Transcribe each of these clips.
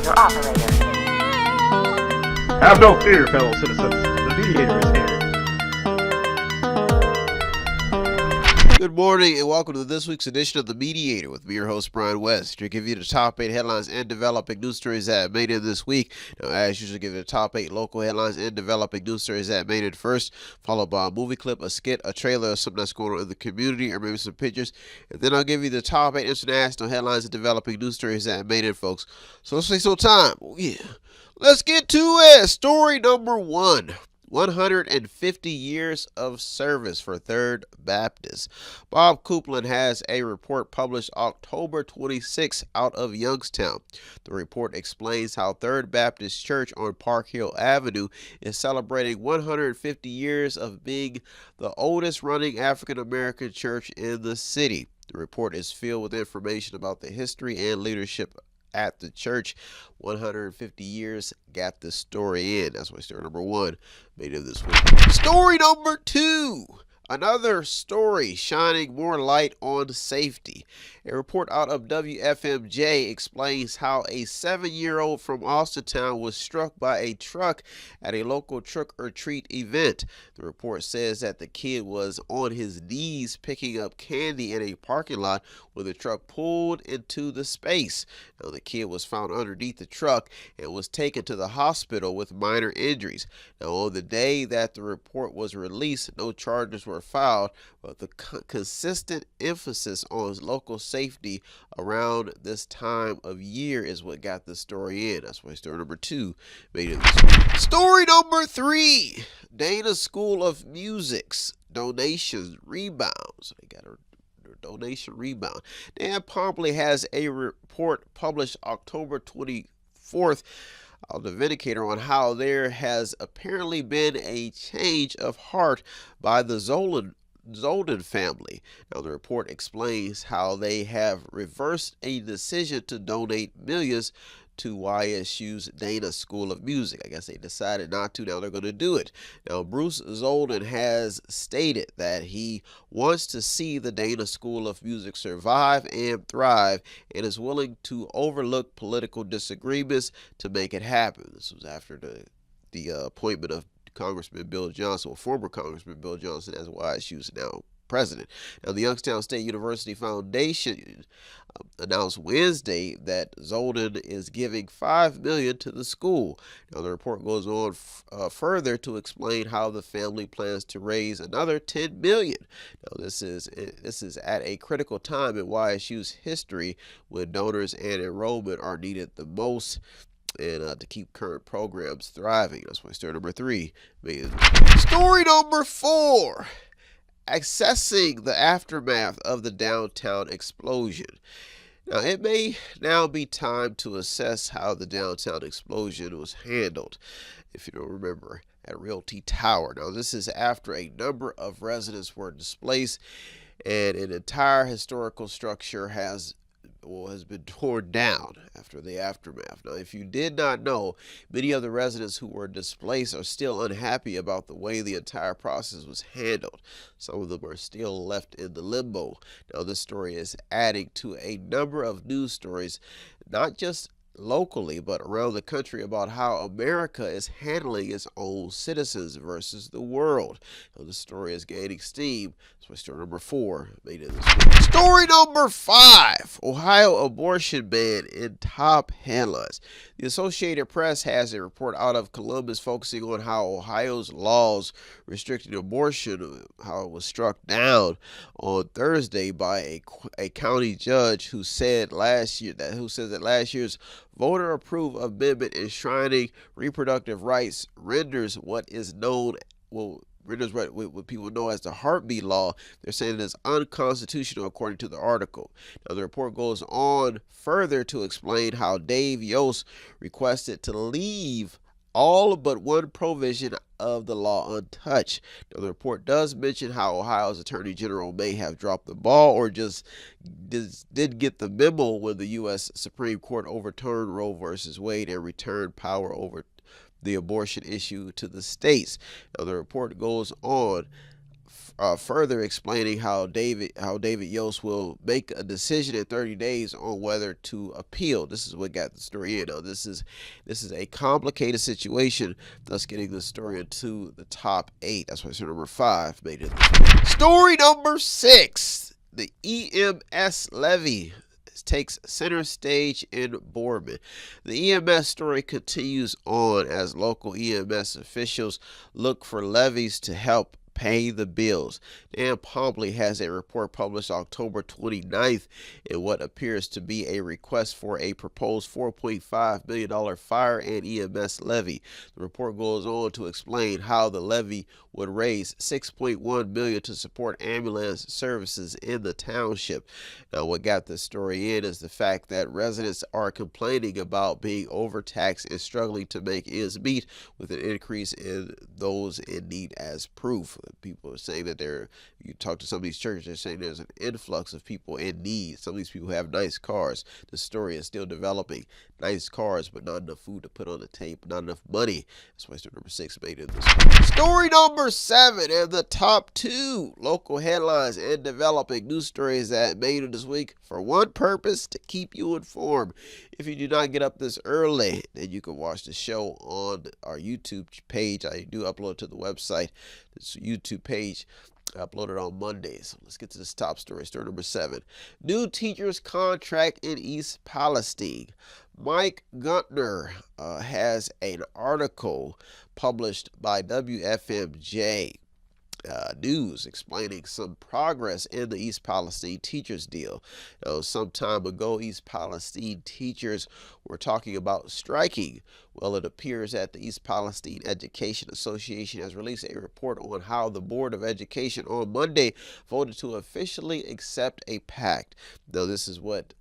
call your operator. Have no fear, fellow citizens. The Mediator is here. Good morning and welcome to this week's edition of The Mediator with me, your host, Brian West. To give you the top 8 headlines and developing news stories that made it this week. Now, as usual, give you the top 8 local headlines and developing news stories that made it first, followed by a movie clip, a skit, a trailer, or something that's going on in the community, or maybe some pictures. And then I'll give you the top 8 international headlines and developing news stories that made it, folks. So let's waste no time. Oh, yeah. Let's get to it. Story number 1. 150 years of service for Third Baptist. Bob Coupland has a report published October 26 out of Youngstown. The report explains how Third Baptist Church on Park Hill Avenue is celebrating 150 years of being the oldest running African American church in the city. The report is filled with information about the history and leadership at the church. 150 years got the story in. That's why story number 1 made it this week. Story number 2. Another story shining more light on safety. A report out of WFMJ explains how a 7-year-old from Austintown was struck by a truck at a local trick-or-treat event. The report says that the kid was on his knees picking up candy in a parking lot when the truck pulled into the space. Now, the kid was found underneath the truck and was taken to the hospital with minor injuries. Now, on the day that the report was released, no charges were filed, but the consistent emphasis on local safety around this time of year is what got the story in. That's why story number 2 made it this week. Story number 3. Dana School of Music's donations rebounds. They got a donation rebound. Dan Pompley has a report published October 24th of the Vindicator on how there has apparently been a change of heart by the Zolden family. Now, the report explains how they have reversed a decision to donate millions to YSU's Dana School of Music. I guess they decided not to. Now they're going to do it. Now, Bruce Zolden has stated that he wants to see the Dana School of Music survive and thrive and is willing to overlook political disagreements to make it happen. This was after the appointment of Congressman Bill Johnson, or former Congressman Bill Johnson, as YSU's now president. Now, the Youngstown State University Foundation announced Wednesday that Zolden is giving $5 million to the school. Now, the report goes on further to explain how the family plans to raise another $10 million. Now, this is at a critical time in YSU's history when donors and enrollment are needed the most, and to keep current programs thriving. That's why story number 3 made it. Story number 4. Assessing the aftermath of the downtown explosion. Now, it may now be time to assess how the downtown explosion was handled, if you don't remember, at Realty Tower. Now, this is after a number of residents were displaced and an entire historical structure has been torn down after the aftermath. Now, if you did not know, many of the residents who were displaced are still unhappy about the way the entire process was handled. Some of them are still left in the limbo. Now, this story is adding to a number of news stories, not just locally but around the country, about how America is handling its own citizens versus the world. Now, the story is gaining steam. That's why story number 4 made it this week. Story number 5. Ohio abortion ban in top headlines. The Associated Press has a report out of Columbus focusing on how Ohio's laws restricting abortion, how it was struck down on Thursday by a county judge who said that last year's voter-approved amendment enshrining reproductive rights renders what people know as the heartbeat law. They're saying it is unconstitutional according to the article. Now, the report goes on further to explain how Dave Yost requested to leave all but one provision of the law untouched. Now, the report does mention how Ohio's Attorney General may have dropped the ball or just did get the memo when the U.S. Supreme Court overturned Roe v. Wade and returned power over the abortion issue to the states. Now, the report goes on further explaining how David Yost will make a decision in 30 days on whether to appeal. This is what got the story in. Now, this is a complicated situation, thus getting the story into the top 8. That's why story number 5 made it. Story number 6: the EMS levy takes center stage in Boardman. The EMS story continues on as local EMS officials look for levies to help pay the bills. Dan Pompley has a report published October 29th in what appears to be a request for a proposed $4.5 million fire and EMS levy. The report goes on to explain how the levy would raise $6.1 million to support ambulance services in the township. Now, what got this story in is the fact that residents are complaining about being overtaxed and struggling to make ends meet, with an increase in those in need as proof. People are saying that you talk to some of these churches, they're saying there's an influx of people in need. Some of these people have nice cars. The story is still developing. Nice cars, but not enough food to put on the table, not enough money. That's why story number 6 made it this week. Story number 7 and the top 2 local headlines and developing news stories that made it this week for one purpose: to keep you informed. If you do not get up this early, then you can watch the show on our YouTube page. I do upload to the website. This YouTube page, I upload it on Mondays. Let's get to this top story. Story number 7. New teachers contract in East Palestine. Mike Guntner has an article published by WFMJ News explaining some progress in the East Palestine teachers deal. Some time ago, East Palestine teachers were talking about striking. Well, it appears that the East Palestine Education Association has released a report on how the Board of Education on Monday voted to officially accept a pact. Now, this is what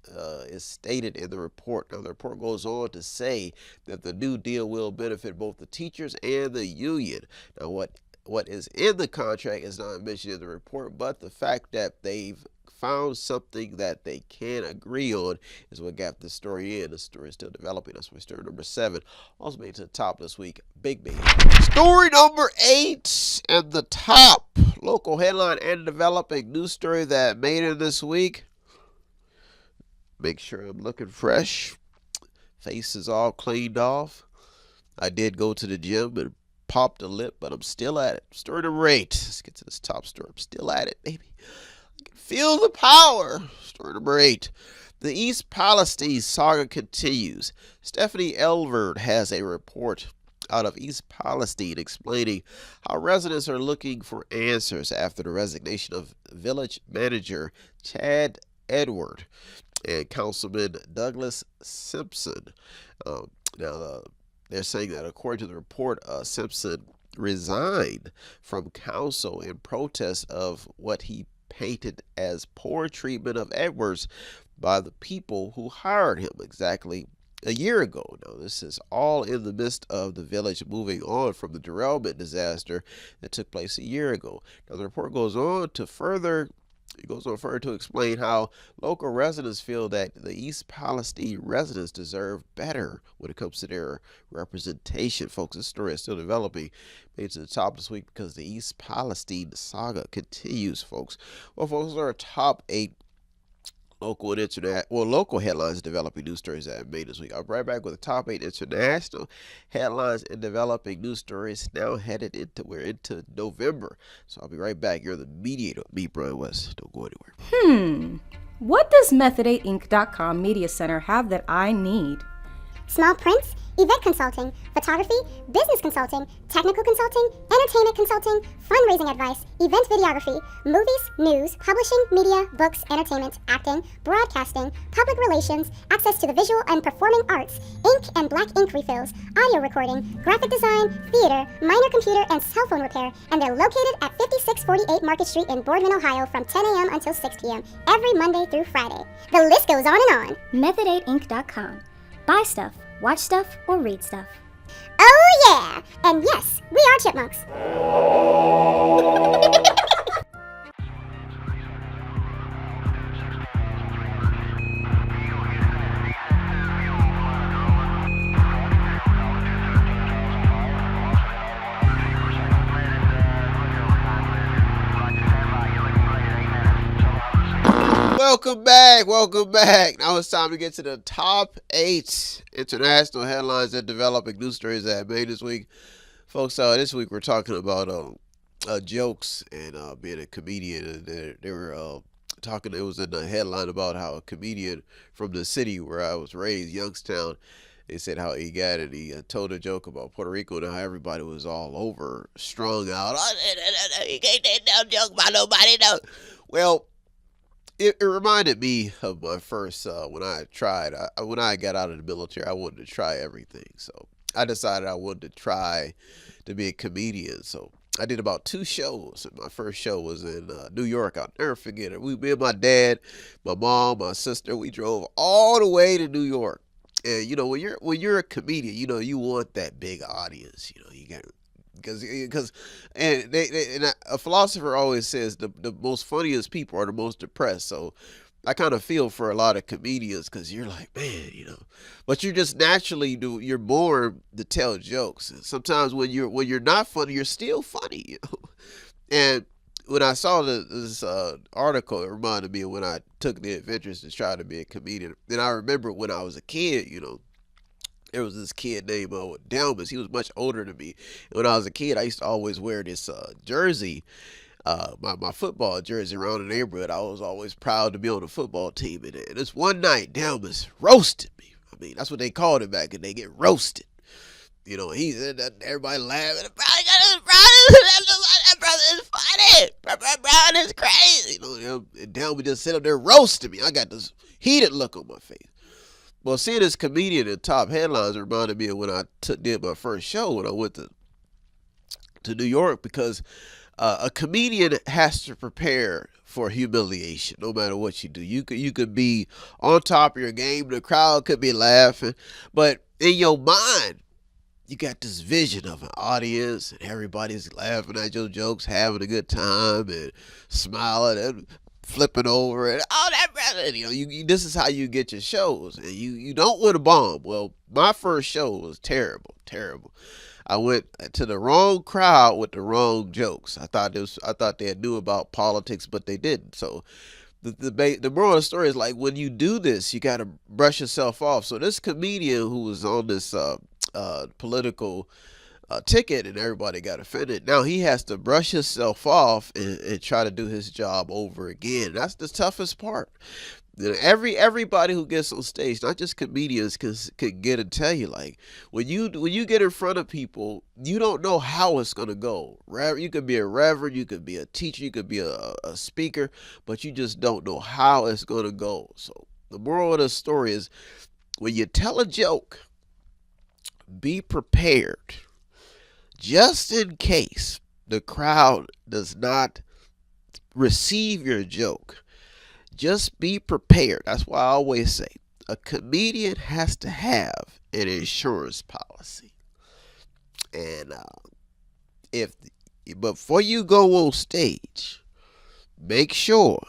is stated in the report. Now, the report goes on to say that the new deal will benefit both the teachers and the union. Now, what is in the contract is not mentioned in the report, but the fact that they've found something that they can agree on is what got the story in. The story is still developing. That's why story number 7 also made it to the top this week. Big. Story number 8 and the top local headline and developing news story that made it this week. Make sure I'm looking fresh. Face is all cleaned off. I did go to the gym and popped a lip, but I'm still at it. Story number 8. Let's get to this top story. I'm still at it, baby. I can feel the power. Story number 8. The East Palestine saga continues. Stephanie Elverd has a report out of East Palestine explaining how residents are looking for answers after the resignation of village manager Chad Edward and Councilman Douglas Simpson. They're saying that according to the report, Simpson resigned from council in protest of what he painted as poor treatment of Edwards by the people who hired him exactly a year ago. Now, this is all in the midst of the village moving on from the derailment disaster that took place a year ago. Now, the report goes on further to explain how local residents feel that the East Palestine residents deserve better when it comes to their representation. Folks, this story is still developing. Made it to the top this week because the East Palestine saga continues, folks. Well, folks, those are our top 8 local headlines developing news stories that I made this week. I'll be right back with the top 8 international headlines and developing news stories. Now we're into November. So I'll be right back. You're the Mediator. Me, Brian West. Don't go anywhere. What does Method8Inc.com Media Center have that I need? Small prints, event consulting, photography, business consulting, technical consulting, entertainment consulting, fundraising advice, event videography, movies, news, publishing, media, books, entertainment, acting, broadcasting, public relations, access to the visual and performing arts, ink and black ink refills, audio recording, graphic design, theater, minor computer and cell phone repair, and they're located at 5648 Market Street in Boardman, Ohio from 10 a.m. until 6 p.m. every Monday through Friday. The list goes on and on. Method8Inc.com. Buy stuff, watch stuff, or read stuff. Oh yeah! And yes, we are chipmunks. Welcome back. Now it's time to get to the top 8 international headlines that developing news stories that made this week. Folks, this week we're talking about jokes and being a comedian. And they were talking, it was in the headline about how a comedian from the city where I was raised, Youngstown, they said how he got it. He told a joke about Puerto Rico and how everybody was all over, strung out. You can't take no joke by nobody, no. Well, it reminded me of my first, when I got out of the military, I wanted to try everything. So I decided I wanted to try to be a comedian. So I did about 2 shows. And my first show was in New York. I'll never forget it. Me and my dad, my mom, my sister, we drove all the way to New York. And you know, when you're a comedian, you know, you want that big audience. You know, you got because a philosopher always says the most funniest people are the most depressed. So I kind of feel for a lot of comedians because you're like, man, you know, but you're just naturally you're born to tell jokes. And sometimes when you're not funny, you're still funny. You know, and when I saw this article, it reminded me of when I took the adventures to try to be a comedian. And I remember when I was a kid, you know, there was this kid named Delmas. He was much older than me. And when I was a kid, I used to always wear this jersey, my football jersey around the neighborhood. I was always proud to be on the football team. And this one night, Delmas roasted me. I mean, that's what they called it back, and they get roasted. You know, he said that everybody laughing. That brother is funny. Brown is crazy. You know, and Delmas just sit up there roasting me. I got this heated look on my face. Well, seeing this comedian in top headlines reminded me of when I did my first show when I went to New York, because a comedian has to prepare for humiliation no matter what you do. You could be on top of your game, the crowd could be laughing, but in your mind, you got this vision of an audience and everybody's laughing at your jokes, having a good time and smiling and flipping over and all that, brother. You know, this is how you get your shows, and you don't want to bomb. Well, my first show was terrible. I went to the wrong crowd with the wrong jokes. I thought they knew about politics, but they didn't. So the moral of the story is, like, when you do this, you got to brush yourself off. So this comedian who was on this political ticket and everybody got offended, now he has to brush himself off and try to do his job over again. That's the toughest part. You know, everybody who gets on stage, not just comedians, can get and tell you, like, when you get in front of people, you don't know how it's gonna go. You could be a reverend, you could be a teacher, you could be a speaker, but you just don't know how it's gonna go. So the moral of the story is, when you tell a joke, be prepared, just in case the crowd does not receive your joke. Just be prepared. That's why I always say a comedian has to have an insurance policy. And before you go on stage, make sure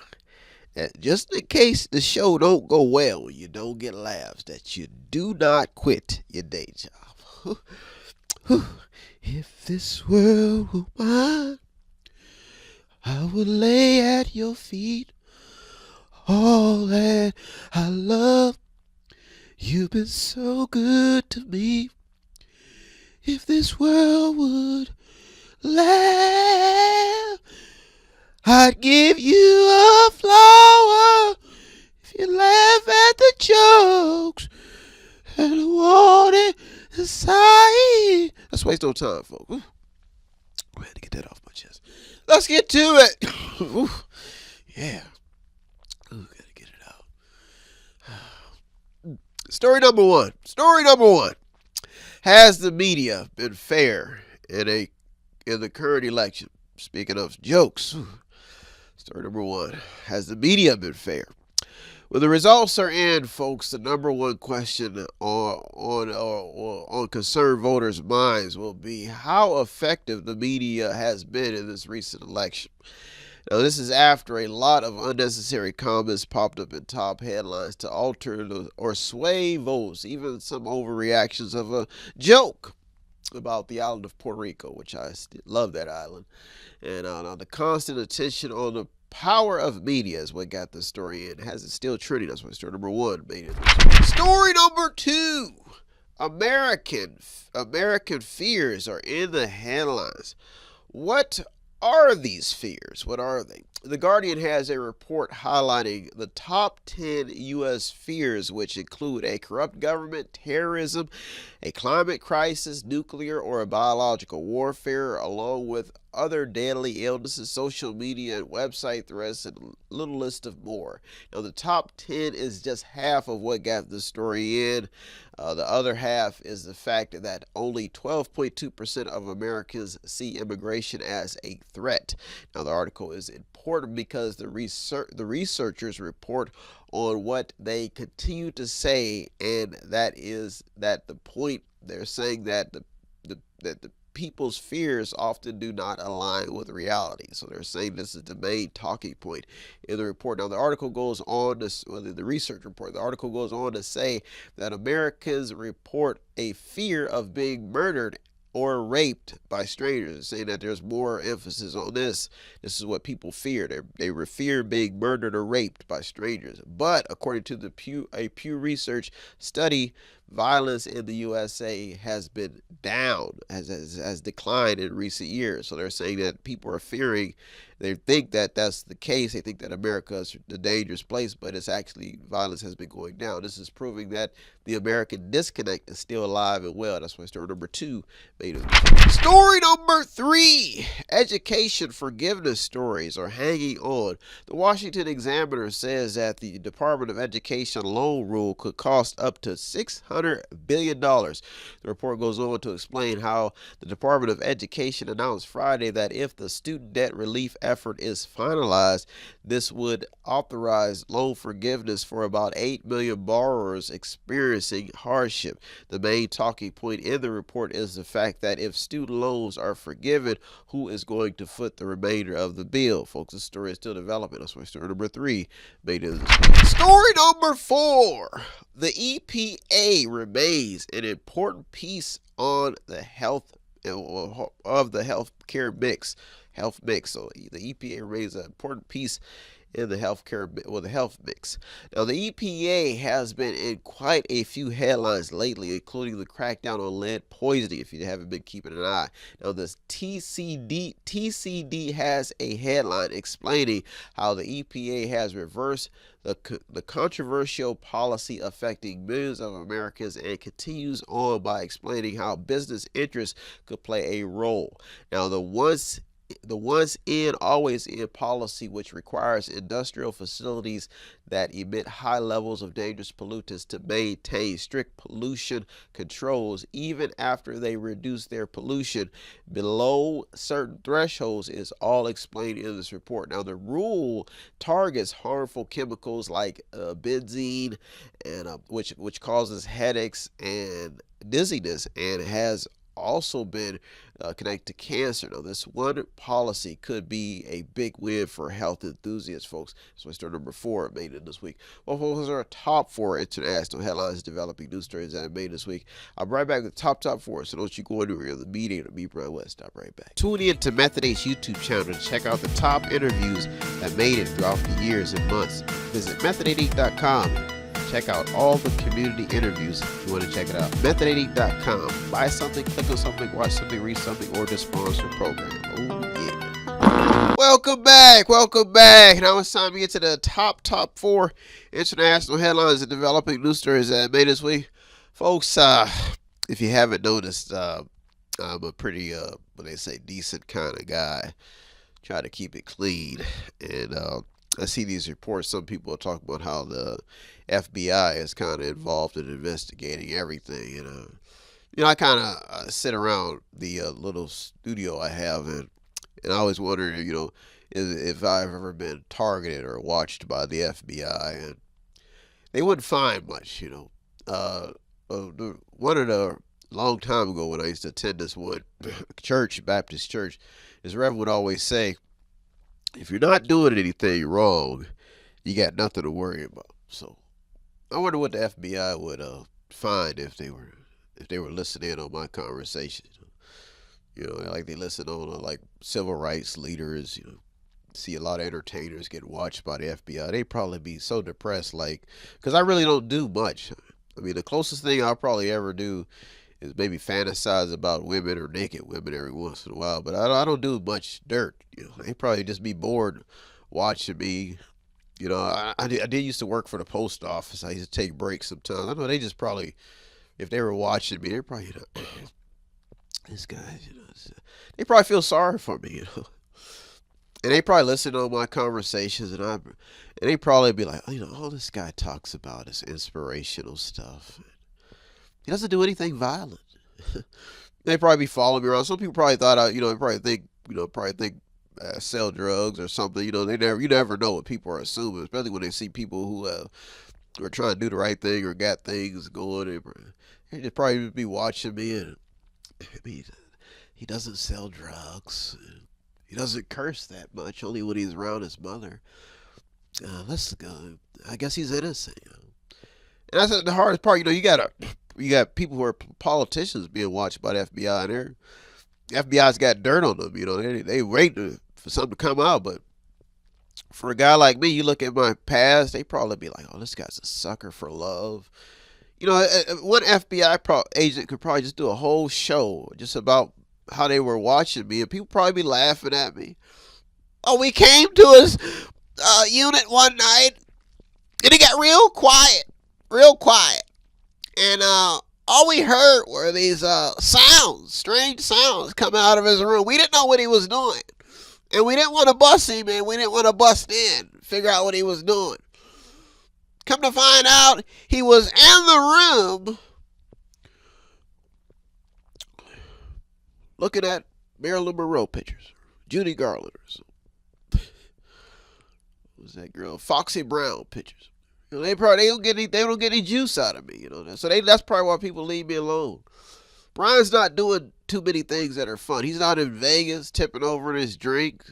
that just in case the show don't go well, you don't get laughs, that you do not quit your day job. If this world were mine, I would lay at your feet all that I love. You've been so good to me. If this world would laugh, I'd give you a flower. If you laugh at the jokes and I want it inside. Let's waste no time, folks. Ooh. I had to get that off my chest. Let's get to it. Ooh. Yeah. Ooh, gotta get it out. Story number one. Has the media been fair in the current election? Speaking of jokes. Story number one. Has the media been fair? Well, the results are in, folks. The number one question on concerned voters' minds will be how effective the media has been in this recent election. Now, this is after a lot of unnecessary comments popped up in top headlines to alter or sway votes, even some overreactions of a joke about the island of Puerto Rico, which I love that island. And the constant attention on the power of media is what got this story in. Has it still trending? That's why story number 1 made it. Story number 2. American fears are in the headlines. What are these fears? What are they? The Guardian has a report highlighting the top 10 U.S. fears, which include a corrupt government, terrorism, a climate crisis, nuclear or biological warfare, along with other deadly illnesses, social media and website threats, and a little list of more. Now, the top 10 is just half of what got the story in. The other half is the fact that only 12.2% of Americans see immigration as a threat. Now, the article is important because the researchers report on what they continue to say, and that is that the point they're saying that the people's fears often do not align with reality. So they're saying this is the main talking point in the report. Now, the article goes on to, the research report, the article goes on to say that Americans report a fear of being murdered or raped by strangers, saying that there's more emphasis on this. This is what people fear. They fear being murdered or raped by strangers. But according to a Pew Research study, violence in the USA has been down, has declined in recent years. So they're saying that people are fearing, they think that that's the case. They think that America is the dangerous place, but it's actually, violence has been going down. This is proving that the American disconnect is still alive and well. That's why story number 2 made it. Story number 3, education forgiveness stories are hanging on. The Washington Examiner says that the Department of Education loan rule could cost up to $600 billion. The report goes on to explain how the Department of Education announced Friday that if the student debt relief effort is finalized, this would authorize loan forgiveness for about 8 million borrowers experiencing hardship. The main talking point in the report is the fact that if student loans are forgiven, who is going to foot the remainder of the bill? Folks, this story is still developing. That's why story number 3 made it. Story number 4. The EPA remains an important piece on the health of the health mix. So the EPA remains an important piece in the health mix. Now, the EPA has been in quite a few headlines lately, including the crackdown on lead poisoning, if you haven't been keeping an eye. Now, the TCD has a headline explaining how the EPA has reversed the controversial policy affecting millions of Americans, and continues on by explaining how business interests could play a role. Now, the once in, always in policy, which requires industrial facilities that emit high levels of dangerous pollutants to maintain strict pollution controls even after they reduce their pollution below certain thresholds, is all explained in this report. Now, the rule targets harmful chemicals like benzene, and which causes headaches and dizziness, and has also been connected to cancer. Now, this one policy could be a big win for health enthusiasts, folks. So story number 4 made it this week. Well, those are our top 4 international headlines developing news stories that I made this week. I'll be right back with the top 4. So don't you go anywhere. The Mediator, me, Brian West. I'll be right back. Tune in to Methodate's YouTube channel to check out the top interviews that made it throughout the years and months. Visit methodate.com. Check out all the community interviews if you want to check it out. Methodate.com. Buy something, click on something, watch something, read something, or just sponsor a program. Oh, yeah. Welcome back. Now it's time to get to the top 4 international headlines and developing news stories that made this week. Folks, if you haven't noticed, I'm a pretty, what they say, decent kind of guy. Try to keep it clean. And I see these reports. Some people are talking about how the FBI is kind of involved in investigating everything. And, I kind of sit around the little studio I have, and I always wonder, if I've ever been targeted or watched by the FBI. And they wouldn't find much, one of the long time ago when I used to attend this one church, Baptist church, this reverend would always say, if you're not doing anything wrong, you got nothing to worry about. So I wonder what the FBI would find if they were listening in on my conversation. Like they listen on like civil rights leaders, see a lot of entertainers get watched by the FBI. They probably be so depressed, like, because I really don't do much. I mean, the closest thing I'll probably ever do is maybe fantasize about women or naked women every once in a while, but I don't do much dirt. They probably just be bored watching me. I did used to work for the post office. I used to take breaks sometimes. I know they just probably, if they were watching me, they're probably, this guy, they probably feel sorry for me, And they probably listen to my conversations, and they probably be like, all this guy talks about is inspirational stuff. He doesn't do anything violent. They probably be following me around. Some people probably thought probably think sell drugs or something. You never know what people are assuming, especially when they see people who are trying to do the right thing or got things going. They just probably be watching me, and he doesn't sell drugs. He doesn't curse that much, only when he's around his mother. Let's go. I guess he's innocent. And that's the hardest part. You got people who are politicians being watched by the FBI, and the FBI's got dirt on them. They wait for something to come out. But for a guy like me, you look at my past, they probably be like, "Oh, this guy's a sucker for love." One FBI agent could probably just do a whole show just about how they were watching me, and people probably be laughing at me. Oh, we came to his unit one night, and it got real quiet. And all we heard were these strange sounds coming out of his room. We didn't know what he was doing. And we didn't want to bust him, and we didn't want to bust in, figure out what he was doing. Come to find out, he was in the room looking at Marilyn Monroe pictures, Judy Garland or something. What was that girl? Foxy Brown pictures. They don't get any juice out of me, So that's probably why people leave me alone. Brian's not doing too many things that are fun. He's not in Vegas tipping over in his drink.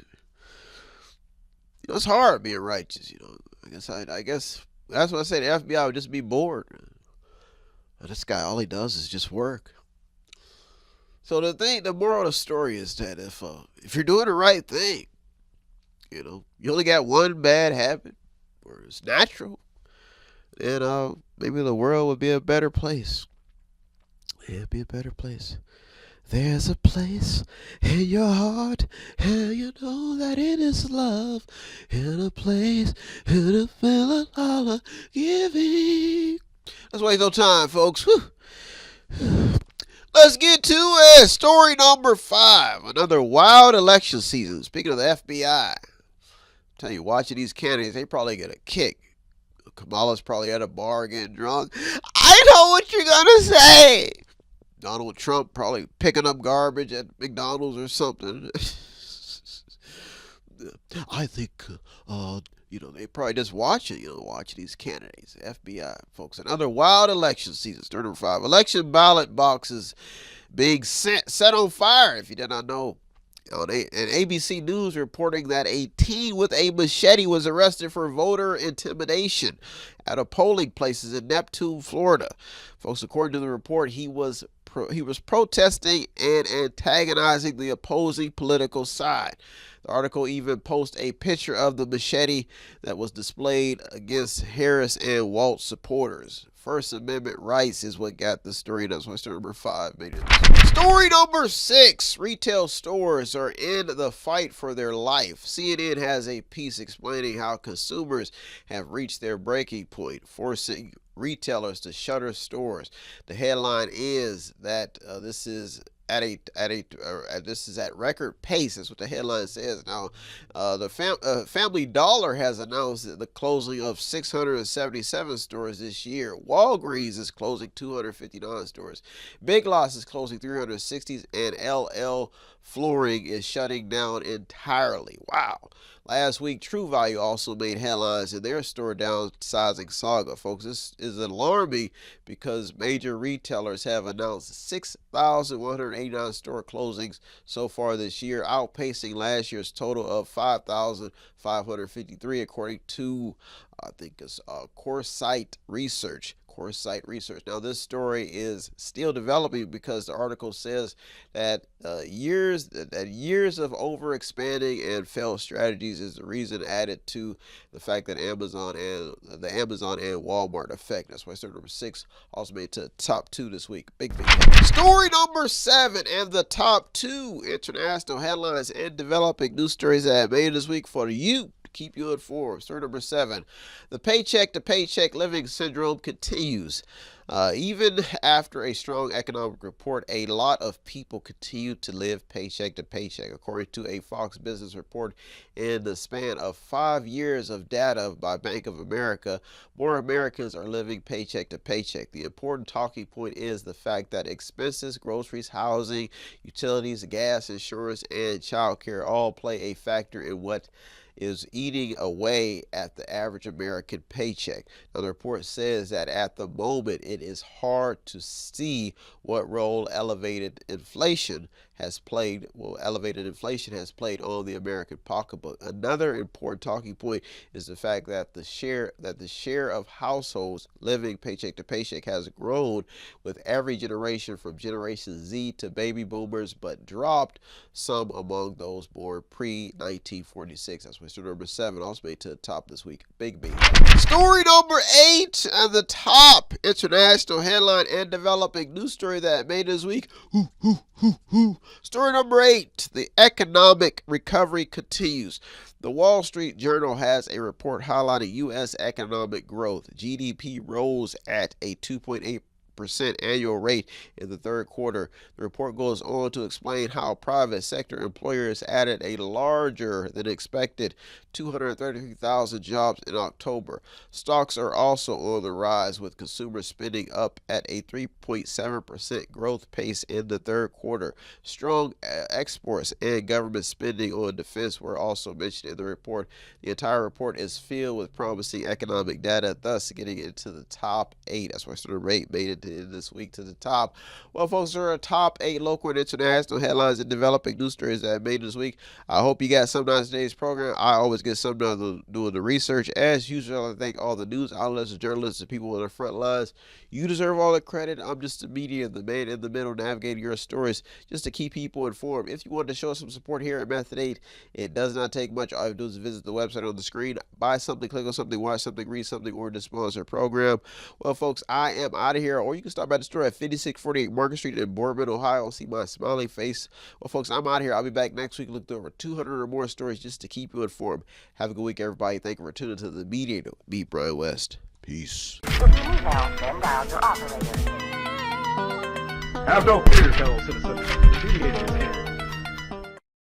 It's hard being righteous, I guess that's what I say. The FBI would just be bored. This guy, all he does is just work. So the moral of the story is that if you're doing the right thing, you only got one bad habit, or it's natural, then maybe the world would be a better place. It'd be a better place. There's a place in your heart, and you know that it is love. In a place, in a feeling all of giving. Let's waste no time, folks. Whew. Let's get to it. Story number 5. Another wild election season. Speaking of the FBI, I'm telling you, watching these candidates, they probably get a kick. Kamala's probably at a bar getting drunk. I know what you're going to say. Donald Trump probably picking up garbage at McDonald's or something. I think, they probably just watching these candidates, FBI folks. Another wild election season, story number 5. Election ballot boxes being set on fire, if you did not know. And ABC News reporting that a teen with a machete was arrested for voter intimidation at a polling places in Neptune, Florida. Folks, according to the report, he was protesting and antagonizing the opposing political side. The article even posts a picture of the machete that was displayed against Harris and Walz supporters. First Amendment rights is what got the story. That's why story number 5 made it. Story number 6. Retail stores are in the fight for their life. CNN has a piece explaining how consumers have reached their breaking point, forcing retailers to shutter stores. The headline is that this is at record pace. That's what the headline says. Now, the Family Dollar has announced the closing of 677 stores this year. Walgreens is closing 259 stores. Big Lots is closing 360, and LL Flooring is shutting down entirely. Wow. Last week, True Value also made headlines in their store downsizing saga. Folks, this is alarming because major retailers have announced 6,189 store closings so far this year, outpacing last year's total of 5,553, according to, I think it's Coresight Research. of course, cite research. Now, this story is still developing because the article says that years of overexpanding and failed strategies is the reason added to the fact that Amazon and Walmart effect. That's why story number 6 also made to the top 2 this week. Big. Story number 7 and the top 2 international headlines and developing news stories that made this week for you. Keep you informed. Story number 7. The paycheck to paycheck living syndrome continues. Even after a strong economic report, a lot of people continue to live paycheck to paycheck. According to a Fox Business report, in the span of 5 years of data by Bank of America, more Americans are living paycheck to paycheck. The important talking point is the fact that expenses, groceries, housing, utilities, gas, insurance, and childcare all play a factor in what is eating away at the average American paycheck. Now, the report says that at the moment it is hard to see what role elevated inflation has played on the American pocketbook. Another important talking point is the fact that the share of households living paycheck to paycheck has grown with every generation from Generation Z to baby boomers, but dropped some among those born pre-1946. That's why story number 7 also made to the top this week. Big. Story number 8 and the top international headline and developing news story that made this week. Story number 8, the economic recovery continues. The Wall Street Journal has a report highlighting U.S. economic growth. GDP rose at a 2.8% annual rate in the third quarter. The report goes on to explain how private sector employers added a larger than expected 233,000 jobs in October. Stocks are also on the rise, with consumer spending up at a 3.7% growth pace in the third quarter. Strong exports and government spending on defense were also mentioned in the report. The entire report is filled with promising economic data, thus getting into the top 8. That's why story 8 made it this week to the top. Well, folks, there are top 8 local and international headlines and developing news stories that made this week. I hope you got something out of today's program. I always get something out of doing the research. As usual, I thank all the news outlets, the journalists, the people on the front lines. You deserve all the credit. I'm just the media, the man in the middle, navigating your stories just to keep people informed. If you want to show some support here at Method 8, it does not take much. All you do is visit the website on the screen, buy something, click on something, watch something, read something, or to sponsor a program. Well, folks, I am out of here. Or you can stop by the store at 5648 Market Street in Boardman, Ohio. See my smiling face. Well, folks, I'm out of here. I'll be back next week. Look through over 200 or more stories just to keep you informed. Have a good week, everybody. Thank you for tuning to the Mediator. Be Brian West. Peace. Have no fear, fellow citizens. The Mediator is here.